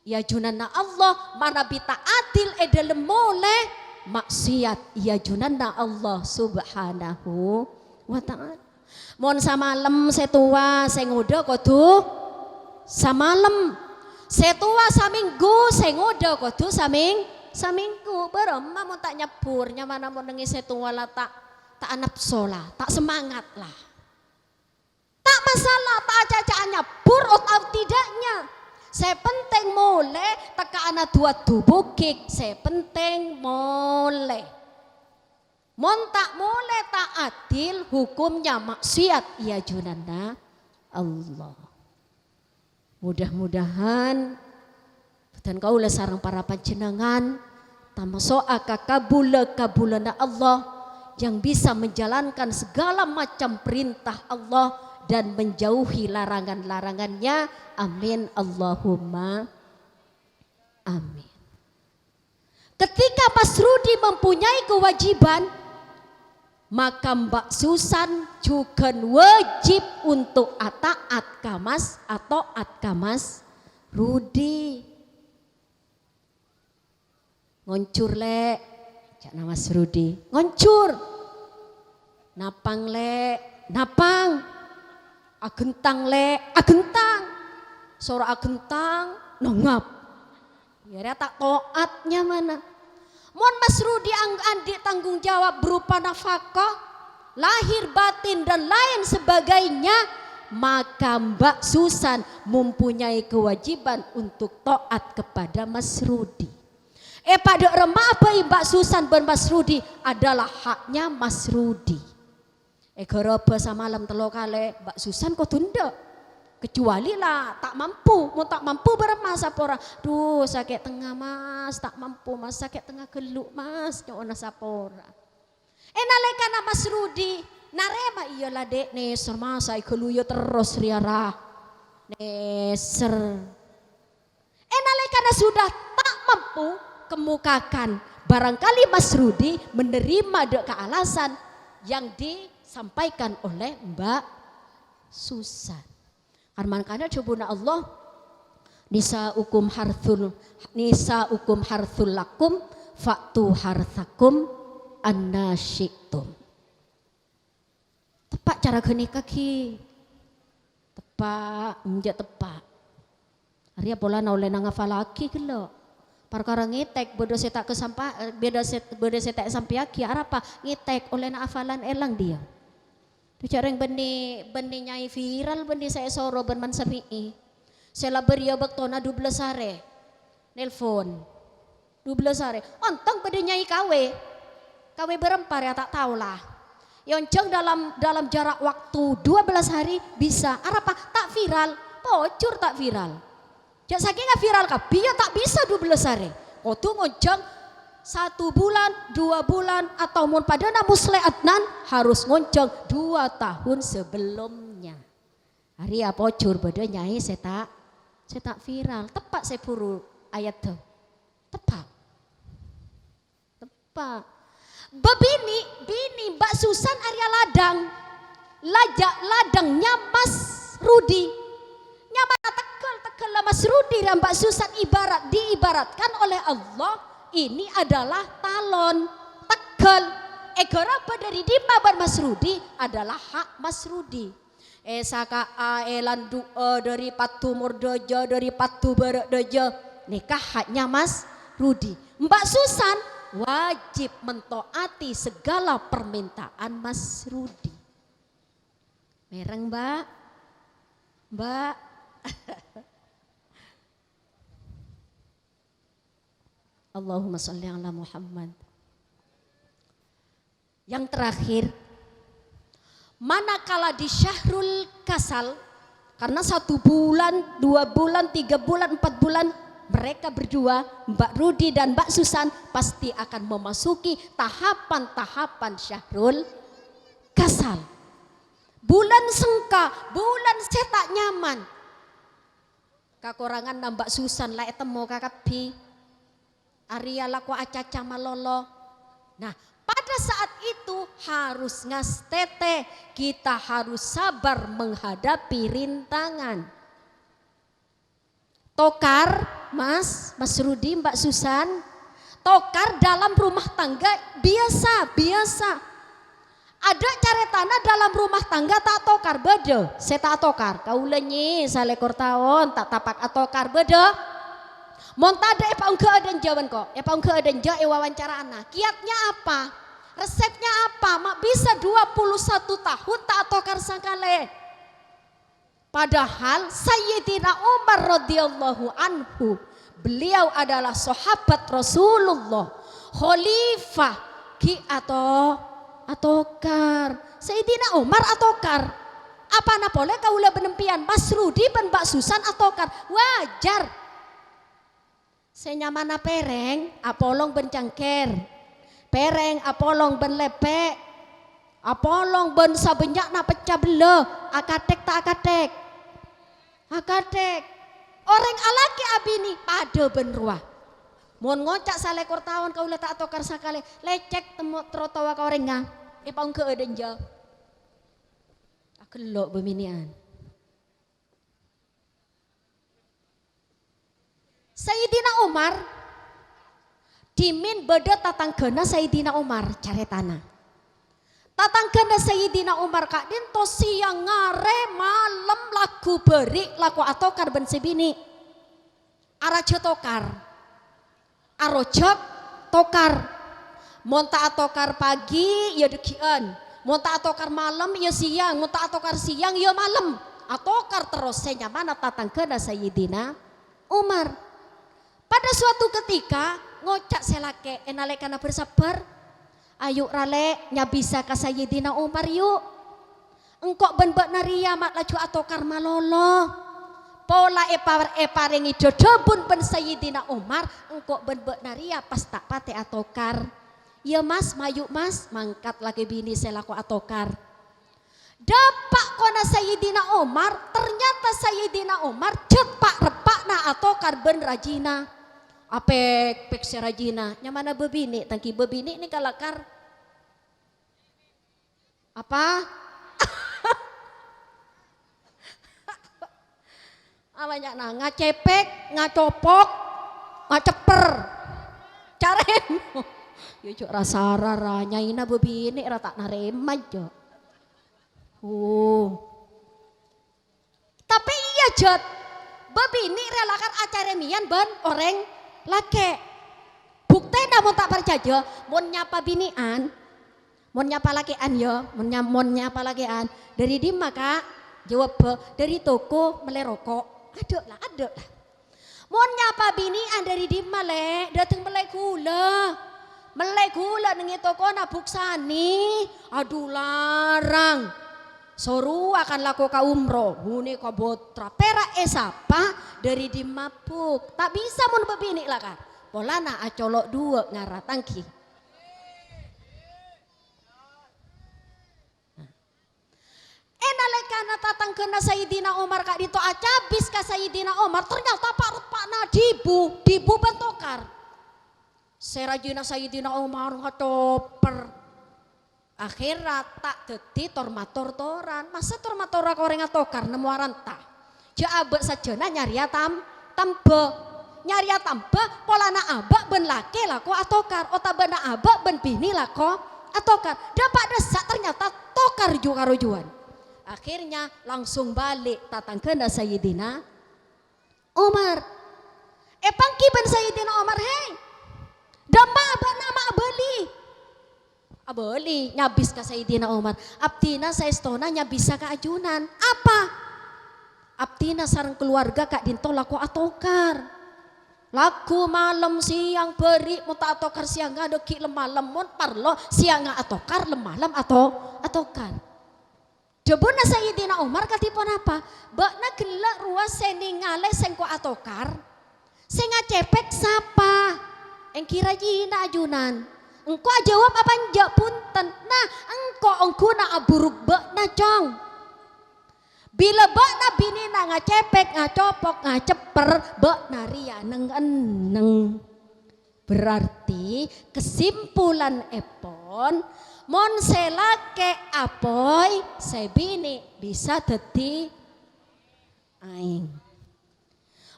Ya junana Allah mana bita adil dalam mulai maksiat ya junana Allah subhanahu wa ta'ala. Mohon samalam saya tua, saya ngodo kodu samalam. Saya tua saminggu, saya ngodo kodu saminggu. Berema mau tak nyapurnya mana mau nengi saya tua lah tak anap sola, tak semangat lah. Tak masalah, tak acacaan nyapur atau tidaknya. Saya penting mulai teka anak dua tubuh kik, saya penting mulai. Mon tak mulai tak adil hukumnya maksiat ya junanda Allah. Mudah-mudahan dan kaulah sarang para panjenengan tamasoa kabulana Allah yang bisa menjalankan segala macam perintah Allah dan menjauhi larangan-larangannya. Amin Allahumma amin. Ketika Mas Rudi mempunyai kewajiban, maka Mbak Susan juga wajib untuk taat kamas atau kamas Rudi. Ngoncur le, cak nama Mas Rudi, ngoncur. Napang le, napang. Agentang le, agentang. Sora agentang, nongap. Ya tak toatnya mana. Mohon Mas Rudi andi tanggung jawab berupa nafkah, lahir batin dan lain sebagainya, maka Mbak Susan mempunyai kewajiban untuk taat kepada Mas Rudi. Pada remah apa Mbak Susan dan Mas Rudi adalah haknya Mas Rudi. Geraba samalam telo kale Mbak Susan kok tunda. Kecuali lah tak mampu, mau tak mampu beremah sapora. Duh sakit tengah Mas, tak mampu Mas, sakit tengah geluk Mas, nyona sapora. Nalekana Mas Rudi, narema iya lah dek neser masa geluyo terus riara. Neser. Nalekana sudah tak mampu kemukakan, barangkali Mas Rudi menerima dek alasan yang disampaikan oleh Mbak Susan. Arman kana cubuna Allah nisa ukum harthul lakum faktu harthakum annasyitum. Tepat cara geni kaki. Tepat, menjak tepat. Arya pola na oleh nangafalaki gelo. Perkara ngitek bodoh setak kesampah bodoh setak sampiaki apa ngitek oleh na afalan elang dia. Bicara yang benih nyai viral benih saya soro berman sapi. Saya beria baktona 12 hari. Nelpon 12 hari. Ontong pada nyai kawe berempar ya tak tahulah. Yonceng dalam jarak waktu 12 hari bisa. Apa tak viral, bocor tak viral. Jak saking nggak viral kabia tak bisa 12 hari. Kau tuh ngonceng 1 bulan, 2 bulan atau mun pada musle adnan harus ngonceng 2 tahun sebelumnya. Hari apa bocor pada nyai saya tak viral. Tepat saya puru ayat tuh. Tepat. Bini Mbak Susan Arya ladangnya Mas Rudi. Nyamana tekel Mas Rudi dan Mbak Susan diibaratkan oleh Allah ini adalah talon tekel. Egara dari dimaban Mas Rudi adalah hak Mas Rudi. Saka elan dari patu murdojo dari patu beredojo nikah haknya Mas Rudi. Mbak Susan wajib mentaati segala permintaan Mas Rudi. Mereng Mbak Allahumma sholli ala Muhammad. Yang terakhir, manakala di syahrul kasal, karena 1 bulan, 2 bulan, 3 bulan, 4 bulan mereka berdua, Mbak Rudi dan Mbak Susan pasti akan memasuki tahapan-tahapan syahrul kasal. Bulan sengka, bulan setak nyaman. Kakurangan Mbak Susan lah etemo kakapi. Arya laku acaca malolo. Nah, pada saat itu harus ngastete, kita harus sabar menghadapi rintangan. Tokar, Mas Rudi, Mbak Susan, tokar dalam rumah tangga biasa. Ada caretana dalam rumah tangga tak tokar beda. Saya tak tokar. Kau lenyi salekor tahun tak tapak atokar beda. Montada epa ungke adan jawan kok. Epa ungke adan ja wawancara anak. Kiatnya apa? Resepnya apa? Mak bisa 21 tahun tak tokar sakale. Padahal Sayyidina Umar radhiyallahu anhu, beliau adalah sahabat Rasulullah, khalifah ki atokar. Sayyidina Umar atokar. Apa na boleh kaula benempian Mas Rudi ben Mbak Susan atokar. Wajar. Senyamana pereng, apolong ben cangker. Pereng apolong ben lepek. Apolong ben sabenyak na pecah belah. Akatek tak akatek. Akatek. Orang alaki abini pada ben ruah. Mun ngocak salekor tawon kaula tak atokar sakale. Lecek temu trotowa ka orenga. Ipang ke edenja. Akelok beminian. Sayyidina Umar dimin beda tatanggana Sayyidina Umar caretana. Tatanggana Sayyidina Umar kak dinto siang ngare malam lagu berik laku atokar ben sebini. Arajo tokar. Arojok tokar. Monta atokar pagi ya dekian. Monta atokar malam ya siang. Monta atokar siang ya malam. Atokar terus senyamana tatanggana Sayyidina Umar. Pada suatu ketika ngocak selake enalek karena bersabar. Ayo rale nya bisa ka Sayyidina Umar yuk. Engkok ben-ben naria mak laju atokar malolo. Pola eparengi dodobun ben Sayyidina Umar. Engkok ben-ben naria pas tak pate atokar. Ya Mas, mayuk Mas, mangkat lagi bini selaku atokar. Dapak kona Sayyidina Umar, ternyata Sayyidina Umar cepak repak na atokar ben rajina. Apek pek serajina nyamana bebini tangki bebini ini kalakar apa banyak nah ngacepek ngacopok ngaceper caremu ya cok rasa rara nyaina bebini rata narema jo tapi iya jod bebini relakan acara mian ben orang lake. Bukti namun tak percaya, mon nyapa binian, mon nyapa lakian yo, mon nyapa lakian. Dari di maka jawab dari toko melerokok. Ada lah. Mon nyapa binian dari di male, datang melek gula nengi toko na buksani. Aduh larang. Soru akan laku ka umroh, hune ka botra. Pera esapa dari di mabuk. Tak bisa mon bebini lah kan. Polana acolok dua ngaratangki. Enalekana tatang kena Sayyidina Umar kak dito acabis ka Sayyidina Umar ternyata pak na dibu bentokar. Serajina Sayyidina Umar ngatoper. Akhirat tak deti tormator-toran. Masa tormatora koreng atokar nemu aranta. Ja abek sajana nyari tambe. Nyari tambe polana abak ben laki lako atokar. Otabana abak ben bini lako atokar. Dapat desak ternyata tokar juga rojuan. Akhirnya langsung balik tatang kena Sayyidina Umar. Pangki ben Sayyidina Umar hei. Dama abak nama abali. Abali nyabis ka Sayyidina Umar. Abdina saestona nyabisa ka ajunan. Apa? Abdina sareng keluarga kak dinto lako atokar. Laku malam siang beri muta atokar siang ada ki lemah mon parlo siang atokar lemah atokar. Jebuna Sayyidina Umar katipun apa? Bakna gelak ruas seningale sengko atokar. Senga cepek sapa? Engkira jina ajunan. Engko jawab apa njak punten. Nah, engko na aburuk bakna cong. Bila bakna binina ngacepek, ngacopok, ngaceper, bakna ria neng. Berarti kesimpulan epon, mon selake apoy, sebini bisa dadi aing.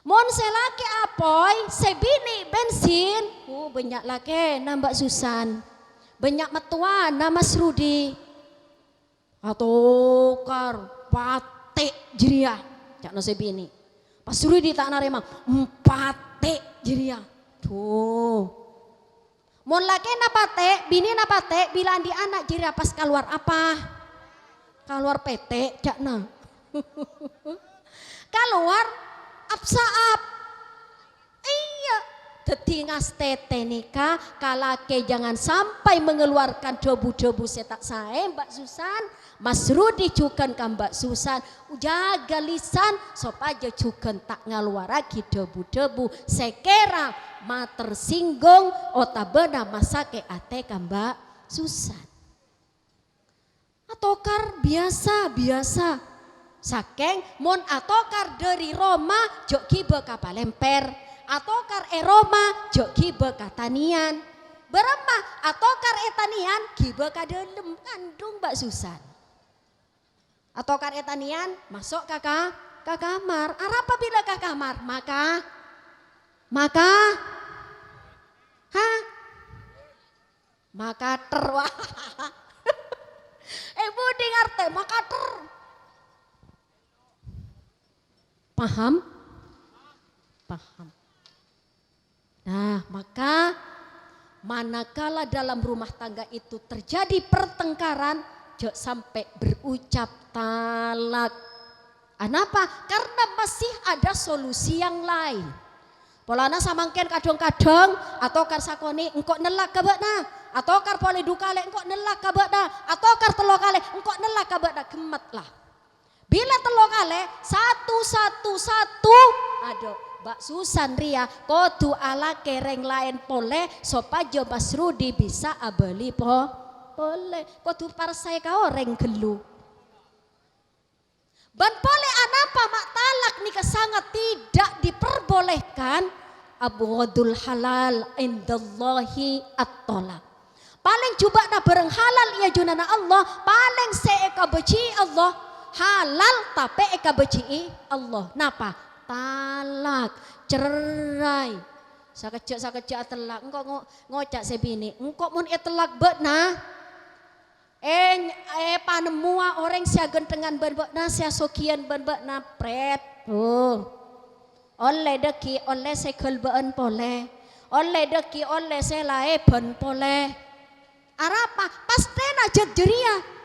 Mon selake apoy, sebini bensin, banyak lake nambak Susan, banyak metuan nama Rudi, atau pate jiria, cak no sebini. Pas Rudi tak narema, pate jiria, tuh. Mon lake napate, bini napate, bilang di anak jiria pas keluar apa? Keluar PT, cak na. Keluar apsaap. Iya. Dadi ngastete nikah kalake jangan sampai mengeluarkan debu-debu setak sae Mbak Susan. Mas Rudi cukan ka Mbak Susan jaga lisan supaya cukan tak ngaluar lagi debu-debu sekera ma tersinggung otabena masake ate ka Mbak Susan. Atokar biasa saking mon atokar dari Roma jok kibe ka Palemper. Atokar Roma jok kibe ka Tanian. Beremah atokar Tanian kibe ka delem kandung Mbak Susan. Atokar Tanian masuk ke kamar. Arapa bila ke kamar? Maka terwah. Budi ngarte makater. Paham? Nah, maka manakala dalam rumah tangga itu terjadi pertengkaran, jangan sampai berucap talak. Kenapa? Karena masih ada solusi yang lain. Polana samangken kadang-kadang atau kar sakoni engkau nelak kabakna, atau kar poli dukale engkau nelak kabakna, atau kar telo kale engkau nelak kabakna, gemet lah. Bila telo kale satu aduh Mbak Susan ria kodu ala kereng lain pole supaya Mas Rudi bisa abeli boleh kodu parsai ka orang gelu. Ban pole anapa mak talak nikah sangat tidak diperbolehkan abghadul halal indallahi at-talaq. Paling coba na bareng halal ya junana Allah, paling seeka beci Allah halal tapi eka beci Allah. Napa? Talak, cerai. Sakejak telak. Engkau ngocak sebini. Engkau mun telak betna. Panemua orang siagen dengan berbetna sia sokian berbetna pret. Oleh deki, oleh sekel been pole. oleh deki oleh selae ben poleh arapa pastena jejeria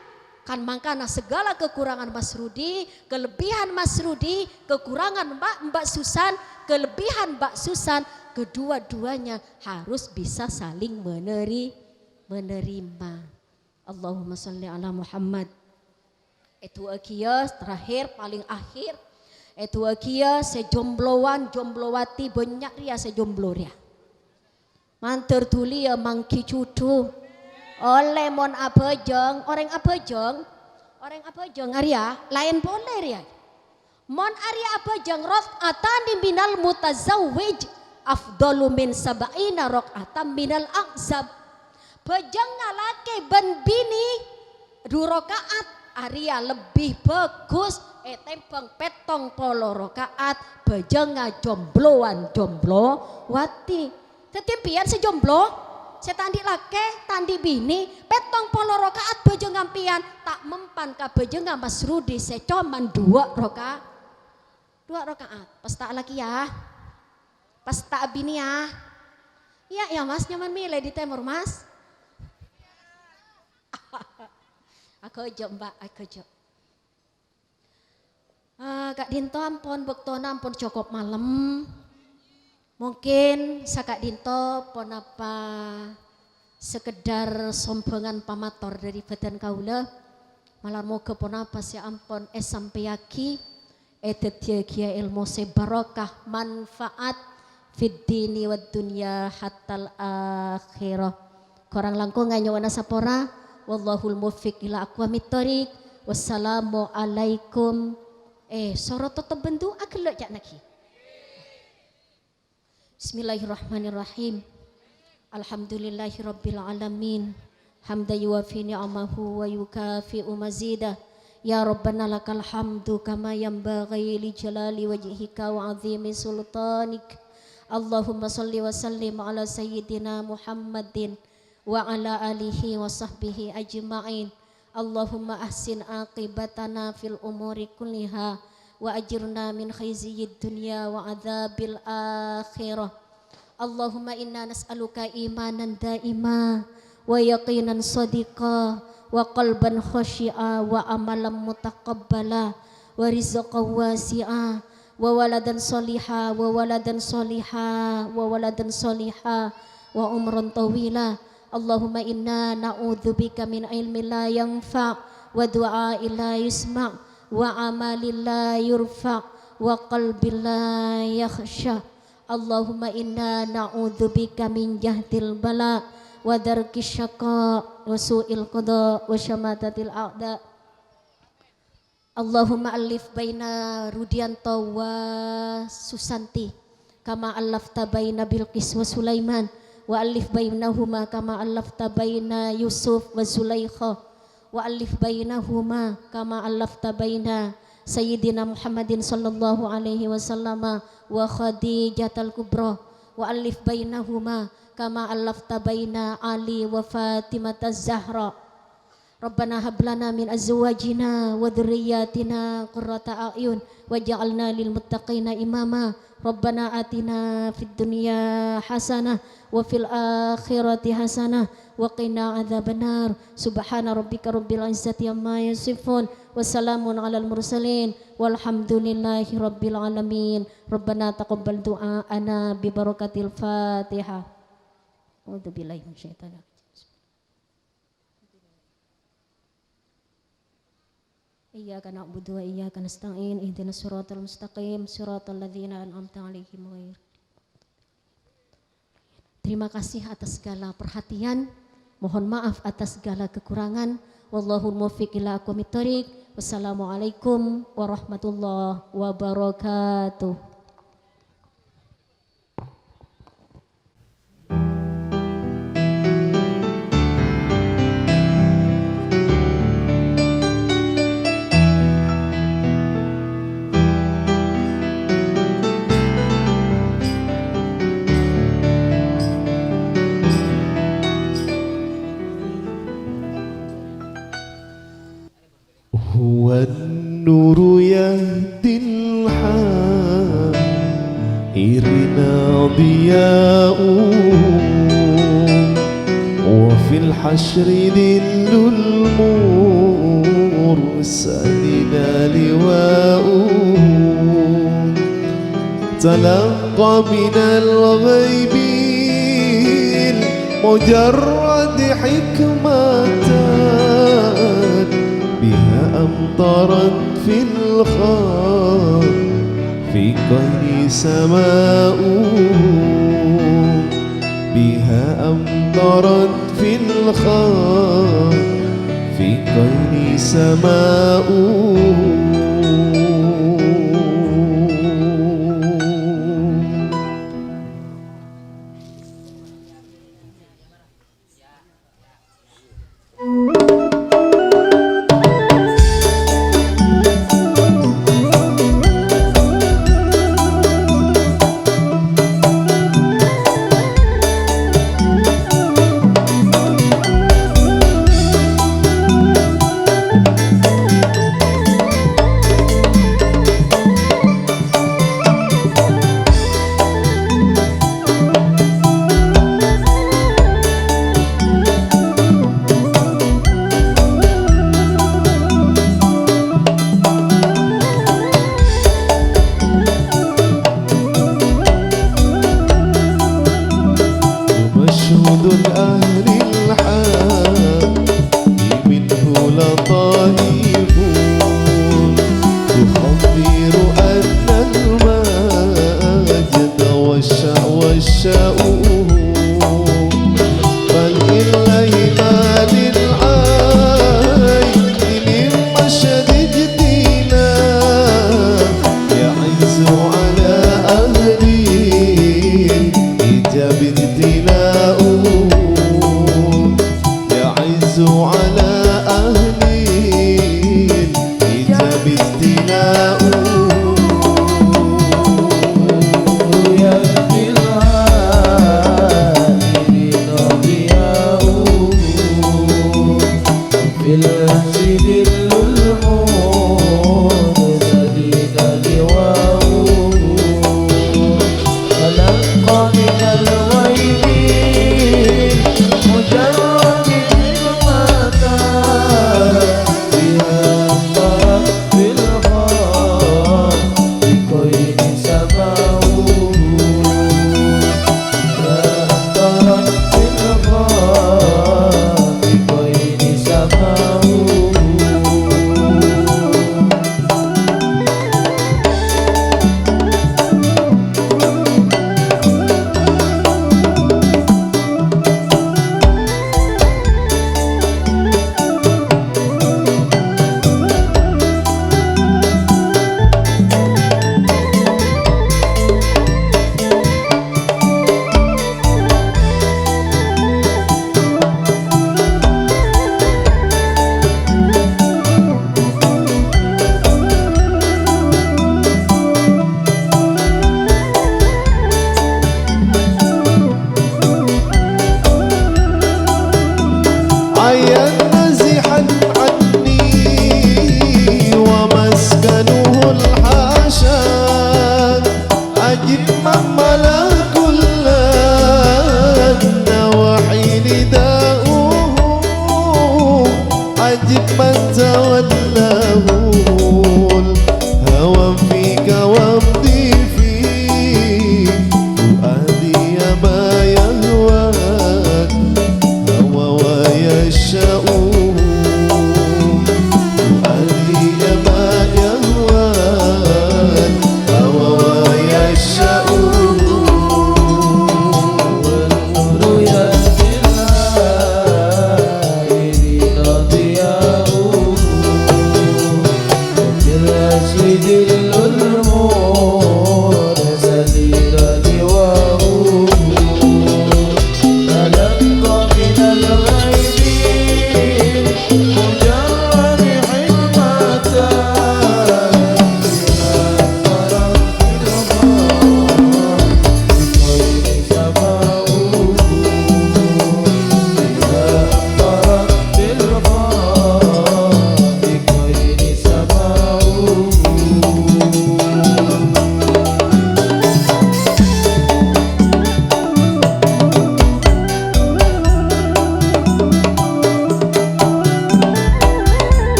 kan mangkana segala kekurangan Mas Rudi, kelebihan Mas Rudi, kekurangan Mbak Susan, kelebihan Mbak Susan, kedua-duanya harus bisa saling menerima. Allahumma sholli ala Muhammad. Itu akia terakhir paling akhir. Itu akia sejombloan jomblowati banyak ria sejomblo ria. Mantur tuli ya mangki cucu. Oleh mon abejeng, orang abejeng Arya lain boleh ya. Mon Arya abejeng rok'atan minal mutazawwij afdalu min sab'ina rok'atan minal aqzab. Bejeng ngalake ben bini 2 rakaat Arya lebih bagus tembang petong polo rakaat bejeng ngajombloan jomblo wati. Tetimpian sejomblo setandi lake tandi bini petong polo rokaat bejeng ngampian tak mempan ka bejeng Mas Rudi secoman 2 rokaat pas tak lagi ya pas tak bini ya iya Mas nyaman milih di timur Mas aku aja Mbak aku aja Kak Dinto ampun bektona ampun cukup malam. Mungkin Sakak Dinto pon apa sekedar sombongan pamator dari badan kaula malah moga pon apa si ampun sampeyaki dia ilmu sebarokah manfaat fid dini wad dunya hatal akhirah korang langkung nganyawana sapora wallahul muwaffiq ila aqwamit thoriq wassalamu alaikum soro tetep bendu agelok jak naki. Bismillahirrahmanirrahim. Alhamdulillahirabbil alamin. Hamdan yuwafi ni'amahu wa yukafi'u mazidah. Ya Rabbana lakal hamdu kama yanbaghi li jalali wajhika wa 'azimi sultanik. Allahumma shalli wa sallim ala sayyidina Muhammadin wa ala alihi wa sahbihi ajma'in. Allahumma ahsin aqibatana fil umuri kulliha wa ajirna min khizyid dunya wa adzabil akhirah. Allahumma inna nas'aluka imanan daima wa yaqinan sadiqa wa qalban khashi'a wa amalan mutaqabbala wa rizqan wasi'a wa waladan soliha wa waladan soliha wa waladan soliha wa umran tawila. Allahumma inna na'udzubika min ilmin la yanfa' wa du'ain la yusma' wa amalin la yurfa wa qalbin la yakhsha. Allahumma inna na'udzubika min jahdil bala wa darkis syaqa wa su'il qada wa syamatatil a'da. Allahumma alif baina Rudianto wa Susanti kama alafta baina Bilqis wa Sulaiman wa alif bainahuma kama alafta baina Yusuf wa Zulaikha wa alif bainahuma kama alafta baina Sayyidina Muhammadin sallallahu alaihi wasallam wa Khadijatal Kubra wa alif bainahuma kama alafta baina Ali wa Fatimataz Zahra. Rabbana hab lana min azwajina wa dhurriyyatina qurrata a'yun waj'alna lil muttaqina imama. Rabbana atina fid dunya hasanah wa fil akhirati hasanah wa qina adzabannar. Subhana rabbika rabbil izzati amma yasifun wa salamun alal mursalin walhamdulillahi rabbil alamin. Rabbana taqabbal du'aana bi barakatil Fatihah. A'udzu billahi minasyaitonir rajim. Iyyaka na'budu wa iyyaka nasta'in ihdinas siratal mustaqim siratal ladzina an'amta 'alaihim ghair. Terima kasih atas segala perhatian, mohon maaf atas segala kekurangan. Wallahul muwaffiq ila aqwamit thoriq. Wassalamualaikum warahmatullahi wabarakatuh. والنور يهدي الحائرين ضياء وفي الحشر ذل المرسلين لواء تلقى من الغيب المجرد حكمة بها أمطرت في الخاء في قير سماء بها أمطرت في الخاء في قير سماء مشهود أهل الحال منه لطائف تخبر أن المجد والشاء بل إلينا للعين من مشهد جدينا يعز على أهلي إجاب ابتلاء يعز على أهلي إجاب ابتلاء يهدي الهادين ضياء في المسجد المرسلين لواء تلقى من الغيب مجرد حكمة بها أمطرت في الخاء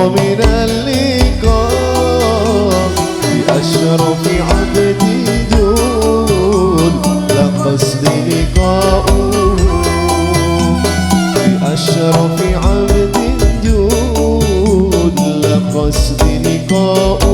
من اللقاء بأشرف عبد جود لقصد لقاؤه بأشرف عبد جود لقصد لقاؤه